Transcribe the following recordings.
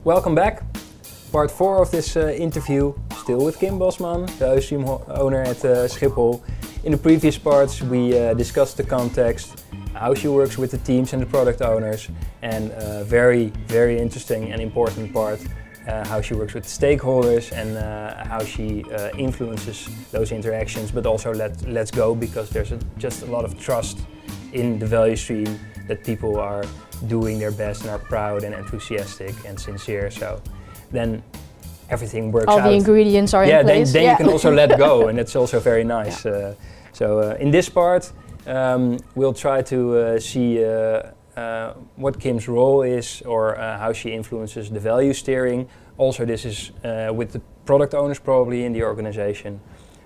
Welcome back. Part 4 of this interview, still with Kim Bosman, the value stream owner at Schiphol. In the previous parts we discussed the context, how she works with the teams and the product owners, and very interesting and important part, how she works with stakeholders and how she influences those interactions, but also let's go, because there's just a lot of trust in the value stream that people are doing their best and are proud and enthusiastic and sincere. So then everything works out. All the ingredients are in place. Then you can also let go, and it's also very nice. Yeah. In this part, we'll try to see what Kim's role is, or how she influences the value steering. Also, this is with the product owners probably in the organization.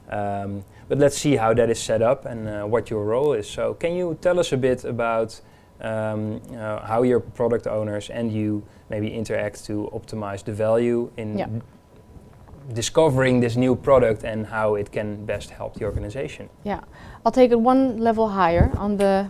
But let's see how that is set up and what your role is. So can you tell us a bit about how your product owners and you maybe interact to optimize the value in discovering this new product and how it can best help the organization? Yeah, I'll take it one level higher on the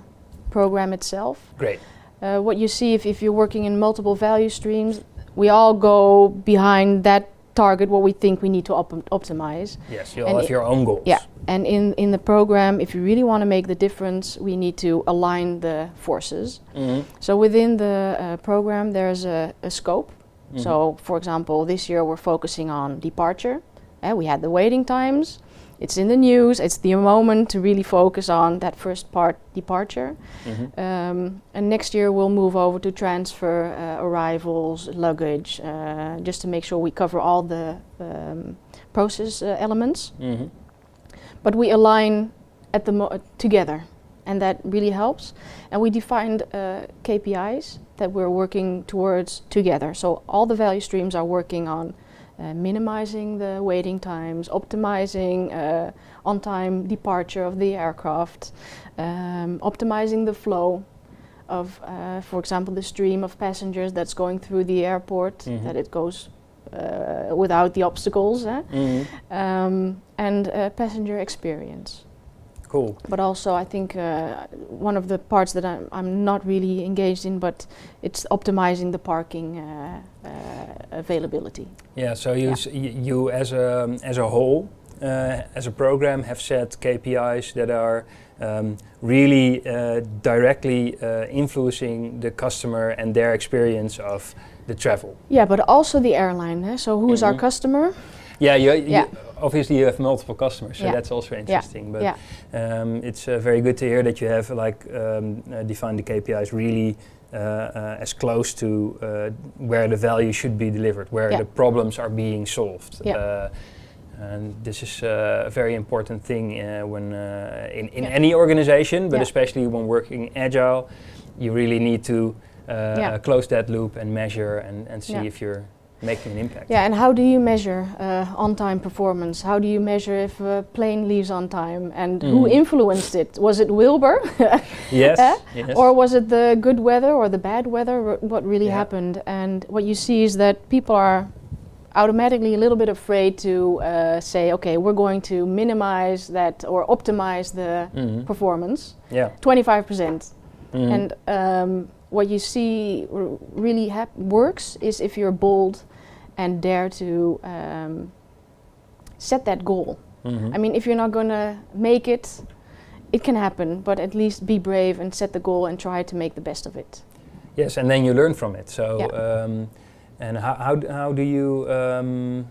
program itself. Great. What you see if you're working in multiple value streams, we all go behind that target, what we think we need to optimize. Yes, you all have your own goals. Yeah, and in the program, if you really want to make the difference, we need to align the forces. Mm-hmm. So within the program, there's a scope. Mm-hmm. So, for example, this year we're focusing on departure. We had the waiting times. It's in the news. It's the moment to really focus on that first part, departure. Mm-hmm. And next year we'll move over to transfer, arrivals, luggage, just to make sure we cover all the process elements. Mm-hmm. But we align at the together, and that really helps. And we defined KPIs that we're working towards together. So all the value streams are working on minimizing the waiting times, optimizing on-time departure of the aircraft, optimizing the flow of, for example, the stream of passengers that's going through the airport, mm-hmm. that it goes without the obstacles, mm-hmm. And passenger experience. Cool. But also, I think one of the parts that I'm not really engaged in, but it's optimizing the parking availability. Yeah. So you as a whole, as a program, have set KPIs that are really directly influencing the customer and their experience of the travel. Yeah, but also the airline. So who's mm-hmm. our customer? Yeah, you obviously you have multiple customers, so that's also interesting. But it's very good to hear that you have defined the KPIs really as close to where the value should be delivered, where the problems are being solved. Yeah. And this is a very important thing when in any organization, but especially when working agile, you really need to close that loop and measure and see if you're making an impact. Yeah, and how do you measure on-time performance? How do you measure if a plane leaves on time, and who influenced it? Was it Wilbur? Yes. Or was it the good weather or the bad weather? What really happened? And what you see is that people are automatically a little bit afraid to say, okay, we're going to minimize that or optimize the performance. 25%. And what you see really works is if you're bold and dare to set that goal. Mm-hmm. I mean, if you're not going to make it, it can happen, but at least be brave and set the goal and try to make the best of it. Yes, and then you learn from it. So, and how do you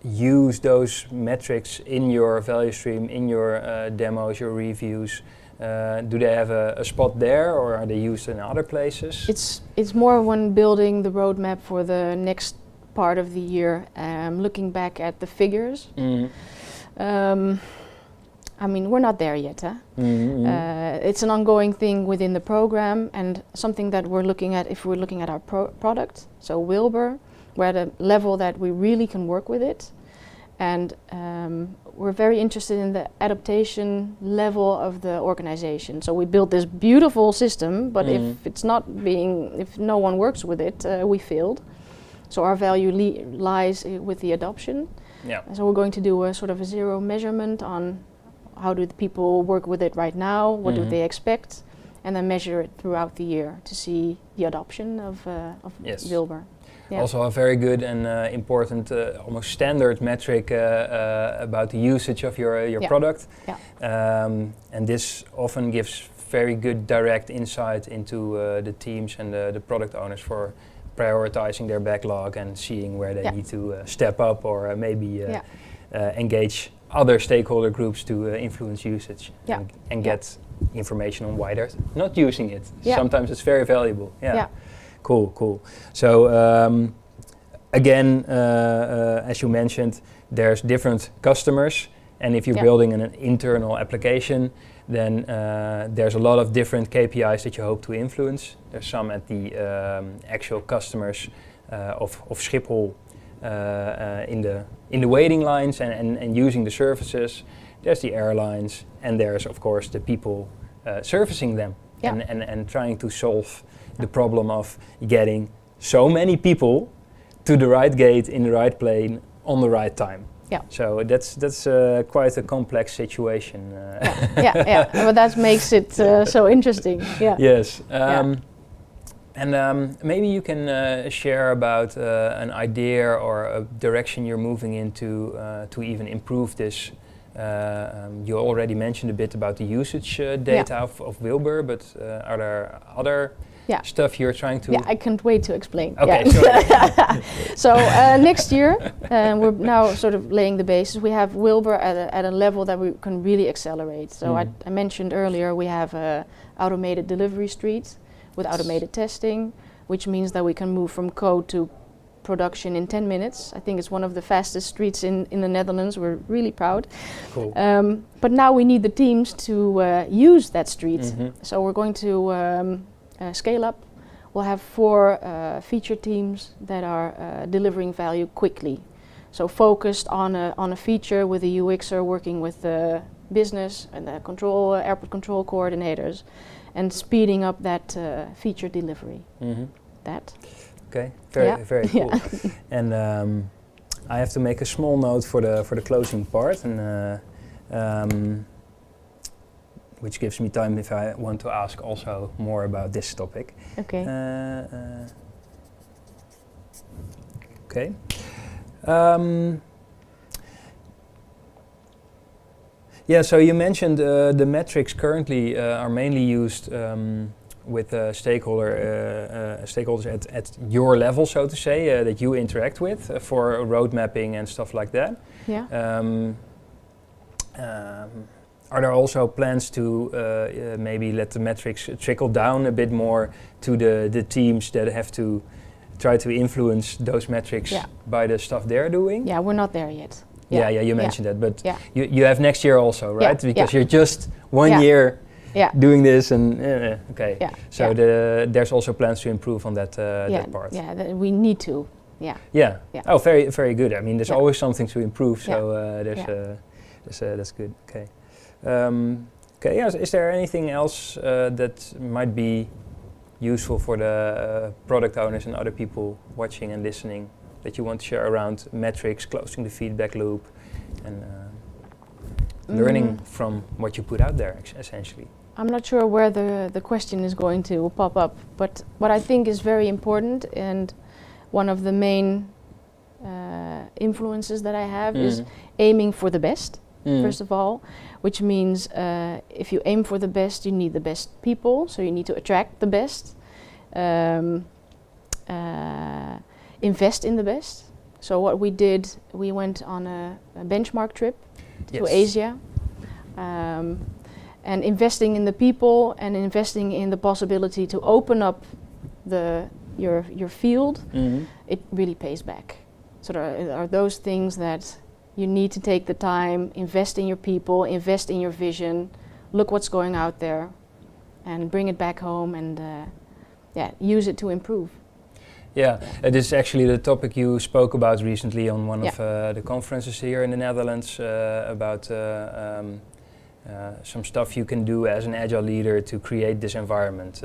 use those metrics in your value stream, in your demos, your reviews? Do they have a spot there, or are they used in other places? It's more when building the roadmap for the next part of the year, looking back at the figures. Mm-hmm. I mean, we're not there yet. Mm-hmm. It's an ongoing thing within the program, and something that we're looking at if we're looking at our product. So Wilbur, we're at a level that we really can work with it. And we're very interested in the adaptation level of the organization. So we built this beautiful system, but if no one works with it, we failed. So our value lies with the adoption. Yeah. So we're going to do a sort of a zero measurement on how do the people work with it right now, what do they expect, and then measure it throughout the year to see the adoption of yes. Wilbur. Yeah. Also a very good and important, almost standard metric about the usage of your product. Yeah. And this often gives very good direct insight into the teams and the product owners for prioritizing their backlog and seeing where they need to step up or maybe engage other stakeholder groups to influence usage and get information on why they're not using it. Yeah. Sometimes it's very valuable. Yeah. Cool. So again, as you mentioned, there's different customers, and if you're building an internal application, then there's a lot of different KPIs that you hope to influence. There's some at the actual customers of Schiphol in the waiting lines and using the services. There's the airlines, and there's of course the people servicing them and trying to solve the problem of getting so many people to the right gate in the right plane on the right time. Yeah. So that's quite a complex situation. Well, that makes it so interesting. Yeah. Yes. And maybe you can share about an idea or a direction you're moving into to even improve this. You already mentioned a bit about the usage data of Wilbur, but are there other stuff you're trying to... Yeah, I can't wait to explain. Okay, sorry. So next year, we're now sort of laying the basis. We have Wilbur at a level that we can really accelerate. So I mentioned earlier we have automated delivery streets with automated testing, which means that we can move from code to production in 10 minutes. I think it's one of the fastest streets in the Netherlands. We're really proud. Cool. But now we need the teams to use that street. So we're going to scale up. We'll have 4 feature teams that are delivering value quickly. So focused on a feature with a UXer working with the business and the airport control coordinators, and speeding up that feature delivery. That. Okay, very cool. And I have to make a small note for the closing part, and which gives me time if I want to ask also more about this topic. Okay. Okay. So you mentioned the metrics currently are mainly used with stakeholders at your level, so to say, that you interact with for road mapping and stuff like that. Yeah. Are there also plans to maybe let the metrics trickle down a bit more to the teams that have to try to influence those metrics by the stuff they're doing? Yeah, we're not there yet. You mentioned that, but you have next year also, right? Because you're just one year doing this, and okay. Yeah. So there's also plans to improve on that part. Yeah, we need to. Yeah. Oh, very, very good. I mean, there's always something to improve. So that's good. Okay. Is there anything else that might be useful for the product owners and other people watching and listening that you want to share around metrics, closing the feedback loop, and learning from what you put out there, essentially? I'm not sure where the question is going to pop up, but what I think is very important, and one of the main influences that I have is aiming for the best, first of all, which means if you aim for the best, you need the best people, so you need to attract the best. Invest in the best. So what we did, we went on a benchmark trip to Asia, and investing in the people and investing in the possibility to open up your field, it really pays back. So there are those things that you need to take the time, invest in your people, invest in your vision, look what's going out there, and bring it back home, and use it to improve. Yeah, this is actually the topic you spoke about recently on one of the conferences here in the Netherlands about some stuff you can do as an agile leader to create this environment.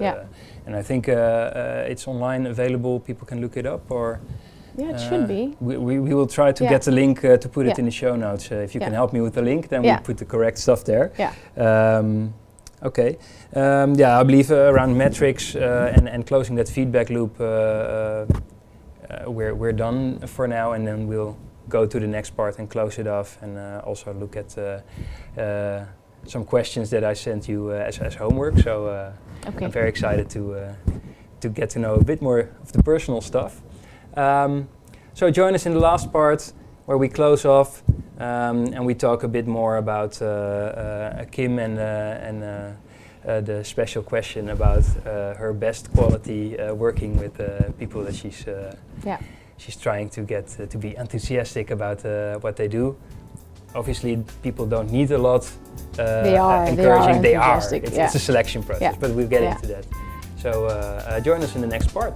And I think it's online available, people can look it up, or... Yeah, it should be. We will try to get the link to put it in the show notes. If you can help me with the link, then we put the correct stuff there. Okay. I believe around metrics and closing that feedback loop, we're done for now, and then we'll go to the next part and close it off, and also look at some questions that I sent you as homework. So I'm very excited to get to know a bit more of the personal stuff. So join us in the last part where we close off and we talk a bit more about Kim and the special question about her best quality working with people that she's trying to get to be enthusiastic about what they do. Obviously, people don't need a lot encouraging. They are. It's a selection process, but we'll get into that. So join us in the next part.